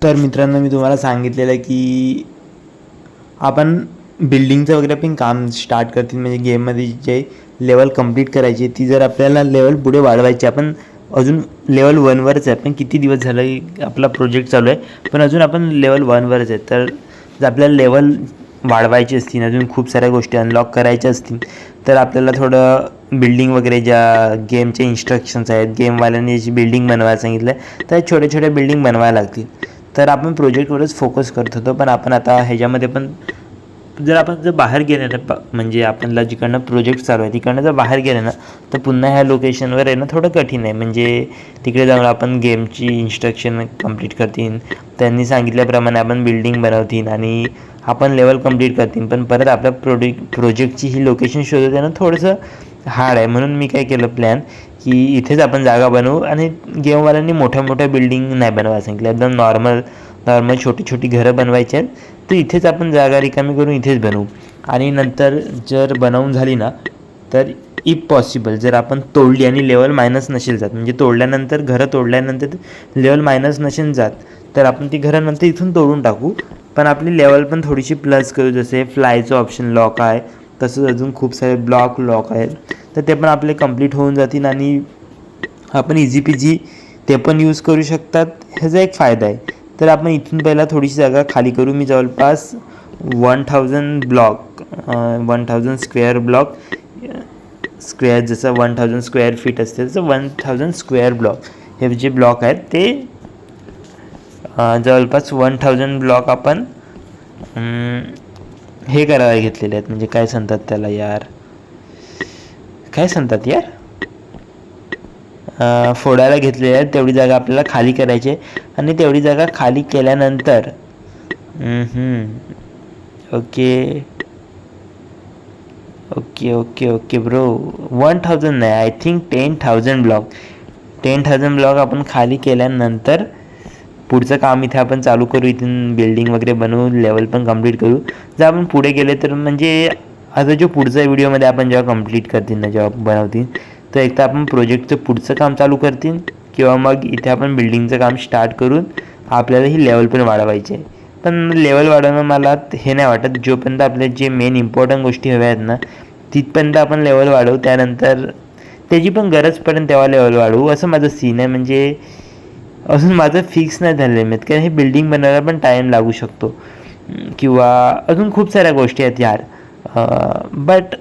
तर मित्रांनो, मी तुम्हाला सांगितलेलं आहे की आपण बिल्डिंगचं वगैरे पण काम स्टार्ट करतील, म्हणजे गेममध्ये जे लेवल कंप्लीट करायची ती जर आपल्याला लेवल पुढे वाढवायची, आपण अजून लेवल 1वरच आहे. पण किती दिवस झालं आपला प्रोजेक्ट चालू आहे, पण अजून आपण लेवल 1वरच आहे. तर जर आपल्याला लेवल वाढवायची असतील, अजून खूप साऱ्या गोष्टी अनलॉक करायच्या असतील, तर आपल्याला थोडं बिल्डिंग वगैरे ज्या गेमचे इन्स्ट्रक्शन्स आहेत, गेमवाल्यांनी जी बिल्डिंग बनवायला सांगितलं आहे, त्या छोट्या छोट्या बिल्डिंग बनवायला लागतील. तर आपण प्रोजेक्टवरच फोकस करत होतो, पण आपण आता ह्याच्यामध्ये पण जर बाहेर गेले ना, म्हणजे आपल्याला जिकडनं प्रोजेक्ट चालू आहे तिकडनं जर बाहेर गेले ना, तर पुन्हा ह्या लोकेशनवर येणं थोडं कठीण आहे. म्हणजे तिकडे जाऊन आपण गेमची इन्स्ट्रक्शन कंप्लीट करतील, त्यांनी सांगितल्याप्रमाणे आपण बिल्डिंग बनवतील आणि आपण लेवल कंप्लीट करतील, पण परत आपल्या प्रोजेक्टची ही लोकेशन शोधत येणं थोडंसं हार्ड आहे. म्हणून मी काय केलं प्लॅन की इथेच आपण जागा बनवू आणि गेमवाल्यांनी मोठ्या मोठ्या बिल्डिंग नाही बनवायला सांगितलं, एकदम नॉर्मल छोटी छोटी घरं बनवायची आहेत. तर इथेच आपण जागा रिकामी करून इथेच बनवू आणि नंतर जर बनवून झाली ना, तर इफ पॉसिबल जर आपण तोडली आणि लेवल मायनस नसेल जात, म्हणजे घरं तोडल्यानंतर लेवल मायनस नसेल जात, तर आपण ती घरं नंतर इथून तोडून टाकू. पण आपली लेवल पण थोडीशी प्लस करू, जसे फ्लायचं ऑप्शन लॉक आहे, तसंच अजून खूप सारे ब्लॉक लॉक आहेत, तर ते पण आपले कंप्लीट होऊन जातील आणि आपण इझी पीजी ते पण यूज करू शकतात. ह्याचा एक फायदा आहे. तर आपण इथून पहिला थोडीशी जागा खाली करू. मी जवळपास 1000 स्क्वेअर जसं 1000 स्क्वेअर फीट असते तसं 1000 स्क्वेअर ब्लॉक हे जे ब्लॉक आहेत ते जवळपास 1000 ब्लॉक आपण हे करायला घेतलेले आहेत. म्हणजे काय सांगतात त्याला यार, फोडायला घेतलेले आहेत. तेवढी जागा आपल्याला खाली करायची आहे आणि तेवढी जागा खाली केल्यानंतर okay okay okay okay bro, 1000 नाही, आय थिंक 10,000 ब्लॉक आपण खाली केल्यानंतर पुढचं काम इथे आपण चालू करू. इथून बिल्डिंग वगैरे बनवू, लेवल पण कंप्लीट करू. जर आपण पुढे गेले तर म्हणजे आता जो पुढच्या व्हिडिओमध्ये आपण जेव्हा कंप्लीट करतील ना, जेव्हा बनवतील, तर एक तर आपण प्रोजेक्टचं पुढचं काम चालू करतील किंवा मग इथे आपण बिल्डिंगचं काम स्टार्ट करून आपल्याला ही लेवल पण वाढवायची आहे. पण लेवल वाढवणं मला हे नाही वाटत. जोपर्यंत आपल्या जे मेन इम्पॉर्टंट गोष्टी हव्या आहेत ना, तिथपर्यंत आपण लेवल वाढवू, त्यानंतर त्याची पण गरज पडेल तेव्हा लेवल वाढवू, असं माझं सीन आहे. म्हणजे अजून माझं फिक्स नाही झालेलं आहे, कारण हे बिल्डिंग बनवायला पण टाईम लागू शकतो किंवा अजून खूप साऱ्या गोष्टी आहेत यार. बट